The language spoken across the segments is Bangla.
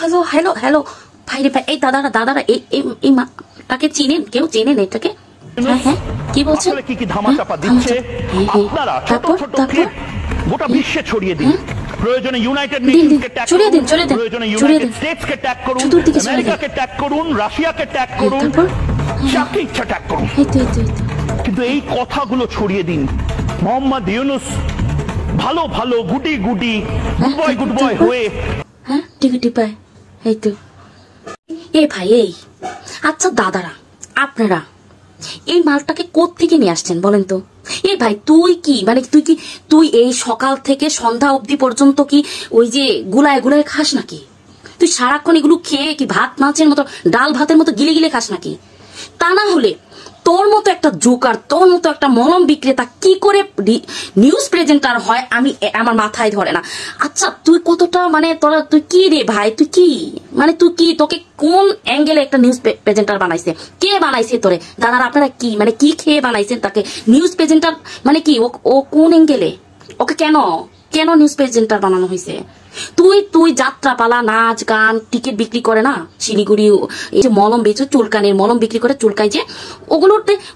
হ্যালো হ্যালো হ্যালো ভাই রে ভাই, এই দাদারা দাদারা এই মাটাকে চিনেন? কেউ চেনেন এটাকে? হ্যাঁ হ্যাঁ, কি বলছেন? কি কি ধামাচাপা দিচ্ছে আপনারা ছোট ছোট ক্লিপ গোটা বিশ্বে ছড়িয়ে দিন। প্রয়োজনে ইউনাইটেড নেশনসকে ট্যাগ করুন, প্রয়োজনে ইউনাইটেড স্টেটসকে ট্যাগ করুন, আমেরিকাকে ট্যাগ করুন, রাশিয়াকে ট্যাগ করুন, যাকে ইচ্ছা ট্যাগ করুন, কিন্তু এই কথাগুলো ছড়িয়ে দিন। মোহাম্মদ ইউনূস ভালো ভালো গুটি গুটি গুড বয় হয়ে হ্যাঁ টিকিটি পায়। এই তো এই ভাই, এই আচ্ছা দাদারা, আপনারা এই মালটাকে কোত্থেকে নিয়ে আসছেন বলেন তো? এই ভাই তুই কি মানে তুই এই সকাল থেকে সন্ধ্যা অবধি পর্যন্ত কি ওই যে গুলায় গুলায় খাস নাকি? তুই সারাক্ষণ এগুলো খেয়ে কি ভাত মাছের মতো ডাল ভাতের মতো গিলে গিলে খাস নাকি? তা না হলে তোর মতো একটা জোকার, তোর মতো একটা মলম বিক্রেতা কি করে নিউজ প্রেজেন্টার হয় আমি আমার মাথায় ধরে না। আচ্ছা তুই কতটা মানে তুই কি রে ভাই, তুই কি মানে তুই কি, তোকে কোন অ্যাঙ্গেলে একটা নিউজ প্রেজেন্টার বানাইছে? কে বানাইছে তোরে? দাদারা আপনারা কি মানে কি খেয়ে বানাইছেন তাকে নিউজ প্রেজেন্টার? মানে কি ও কোন অ্যাঙ্গেলে? ওকে কেন নিউজ প্রেজেন্টার বানানো হয়েছে? তুই যাত্রাপালা, নাচ গান, টিকিট বিক্রি করে না শিলিগুড়ি, এই যে মলম বেচো, চুলকানির মলম বিক্রি করে, চুলকাই যে,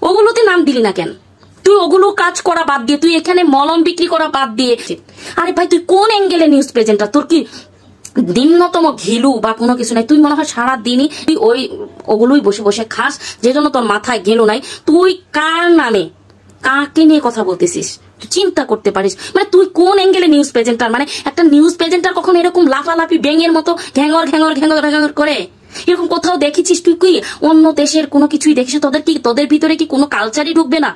ওগুলোতে নাম দিলি না কেন? তুই ওগুলো কাজ করা বাদ দিয়ে তুই এখানে মলম বিক্রি করা বাদ দিয়ে, আরে ভাই তুই কোন অ্যাঙ্গেলে নিউজ প্রেজেন্টার? তোর কি নিম্নতম ঘিলু বা কোনো কিছু নাই? তুই মনে হয় সারাদিনই তুই ওগুলোই বসে বসে খাস, যে জন্য তোর মাথায় গেলো নাই। তুই কার নামে কাকে নিয়ে কথা বলতেছিস চিন্তা করতে পারিস? মানে তুই কোন অ্যাঙ্গেলে নিউজ প্রেজেন্টার? মানে একটা নিউজ প্রেজেন্টার কখন এরকম লাফালাফি ব্যাঙের মতো ঘ্যাঙর ঘ্যাঙর ঘ্যাঙর ঘ্যাঙর করে এরকম কোথাও দেখেছিস? তুই কি অন্য দেশের কোনো কিছুই দেখিস? তোদের ভিতরে কি কোনো কালচারই ঢুকবে না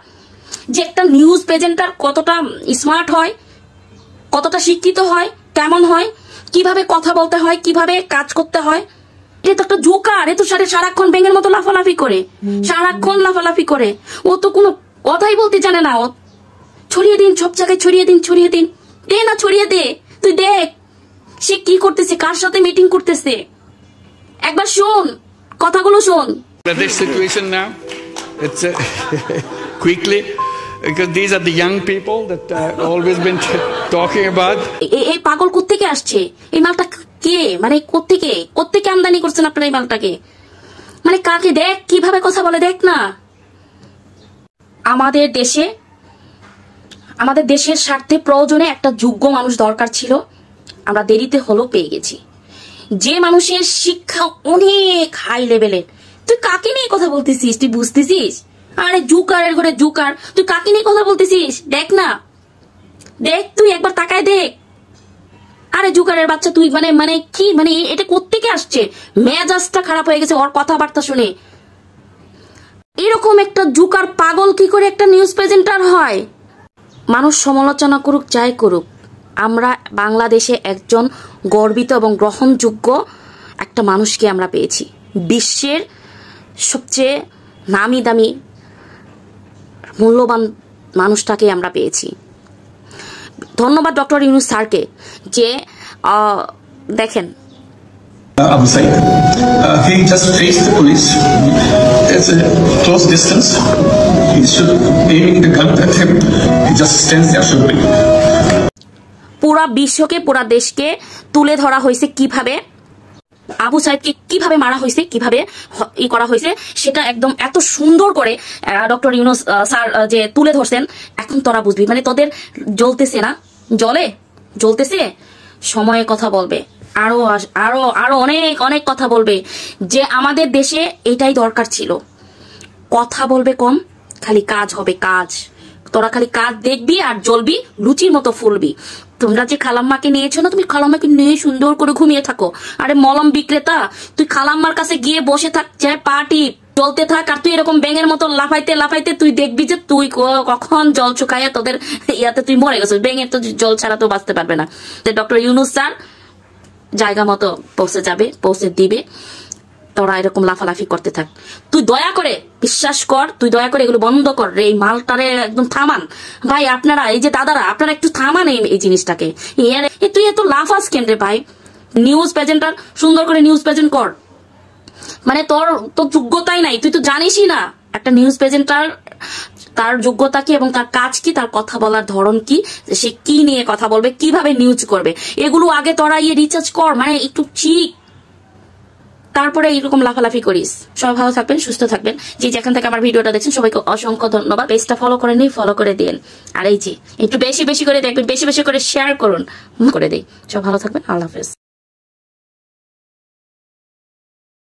যে একটা নিউজ প্রেজেন্টার কতটা স্মার্ট হয়, কতটা শিক্ষিত হয়, কেমন হয়, কিভাবে কথা বলতে হয়, কিভাবে কাজ করতে হয়? এটা তো একটা জোকার, এ তো সারাক্ষণ ব্যাঙের মতো লাফালাফি করে, সারাক্ষণ লাফালাফি করে, ও তো কোনো কথাই বলতে জানে না। ও ছড়িয়ে দিন, সব জায়গায় ছড়িয়ে দিন দে না, ছড়িয়ে দে। তুই দেখ সে কি করতেছে, কার সাথে মিটিং করতেছে, একবার শোন, কথাগুলো শোন। This situation now, it's quickly, because these are the young people that always been talking about. এই পাগল কোত্থেকে আসছে? এই মালটা কে মানে কোত্থেকে আমদানি করছেন আপনারা এই মালটাকে? মানে কাকে? দেখ কিভাবে কথা বলে, দেখ না। আমাদের দেশের স্বার্থে প্রয়োজনে একটা যোগ্য মানুষ দরকার ছিল, আমরা দেরিতে হলেও পেয়ে গেছি। যে মানুষের শিক্ষা অনেক হাই লেভেলের। তুই কাকে নিয়ে কথা বলতেছিস? তুই বুঝতেছিস? আরে জুকারের ঘরে জুকার, তুই কাকে নিয়ে কথা বলতেছিস? দেখ না, দেখ, তুই একবার তাকায় দেখ। আরে জুকারের বাচ্চা তুই মানে কি মানে এটা কোত্থেকে আসছে? মেজাজটা খারাপ হয়ে গেছে ওর কথাবার্তা শুনে। এরকম একটা জুকার পাগল কি করে একটা নিউজ প্রেজেন্টার হয়? মানুষ সমালোচনা করুক, যাই করুক, আমরা বাংলাদেশে একজন গর্বিত এবং গ্রহণযোগ্য একটা মানুষকে আমরা পেয়েছি। বিশ্বের সবচেয়ে নামি দামি মূল্যবান মানুষটাকে আমরা পেয়েছি। ধন্যবাদ ডক্টর ইউনূস স্যারকে যে দেখেন Abu Said. He just faced the police. It's a close distance. He should aiming the gun at him. He just stands there shooting. পুরা বিশ্বকে, পুরা দেশকে তুলে ধরা হয়েছে কিভাবে আবু সাইদকে কিভাবে মারা হয়েছে, কিভাবে ই করা হয়েছে, সেটা একদম এত সুন্দর করে ডক্টর ইউনূস স্যার যে তুলে ধরছেন। এখন তোরা বুঝবি, মানে তোদের জ্বলতেছে না, জ্বলতেছে, সময়ে কথা বলবে, আরো আরো আরো অনেক অনেক কথা বলবে যে আমাদের দেশে এটাই দরকার ছিল। কথা বলবে কম, খালি কাজ হবে, কাজ। তোরা খালি কাজ দেখবি আর জ্বলবি, লুচির মতো ফুলবি। তোমরা যে খালাম্মাকে নিয়েছো না, তুমি খালাম্মাকে নিয়ে সুন্দর করে ঘুমিয়ে থাকো। আরে মলম বিক্রেতা, তুই খালাম্মার কাছে গিয়ে বসে থাক, চাই পার্টি চলতে থাক, আর তুই এরকম ব্যাঙের মতো লাফাইতে লাফাইতে তুই দেখবি যে তুই কখন জল শুকাইয়া তোদের ইয়াতে তুই মরে গেছিস। ব্যাঙের তো জল ছাড়া তো বাঁচতে পারবে না। ডক্টর ইউনূস স্যার জায়গা মতো পৌঁছে দিবে। তোরা এরকম লাফালাফি করতে থাক। তুই দয়া করে বিশ্বাস কর, তুই দয়া করে এগুলো বন্ধ কর রে, এই মালটারে একদম থামান ভাই। আপনারা এই যে দাদারা, আপনারা একটু থামান এই জিনিসটাকে। তুই এত লাফাস কেন রে ভাই? নিউজ প্রেজেন্টার সুন্দর করে নিউজ প্রেজেন্ট কর, মানে তোর তো যোগ্যতাই নাই, তুই তো জানিসই না একটা নিউজ প্রেজেন্টার তার যোগ্যতা কি এবং তার কাজ কি, তার কথা বলার ধরন কি, সে কি নিয়ে কথা বলবে, কিভাবে নিউজ করবে, এগুলো আগে তোরা রিসার্চ কর। মানে একটু ঠিক তারপরে এইরকম লাফালাফি করিস। সবাই ভালো থাকবেন, সুস্থ থাকবেন। যে যেখান থেকে আমার ভিডিওটা দেখছেন সবাইকে অসংখ্য ধন্যবাদ। পেজটা ফলো করে নিই, ফলো করে দিন। আর এই যে একটু বেশি বেশি করে দেখবেন, বেশি বেশি করে শেয়ার করুন করে দিই। সব ভালো থাকবেন, আল্লাহ হাফেজ।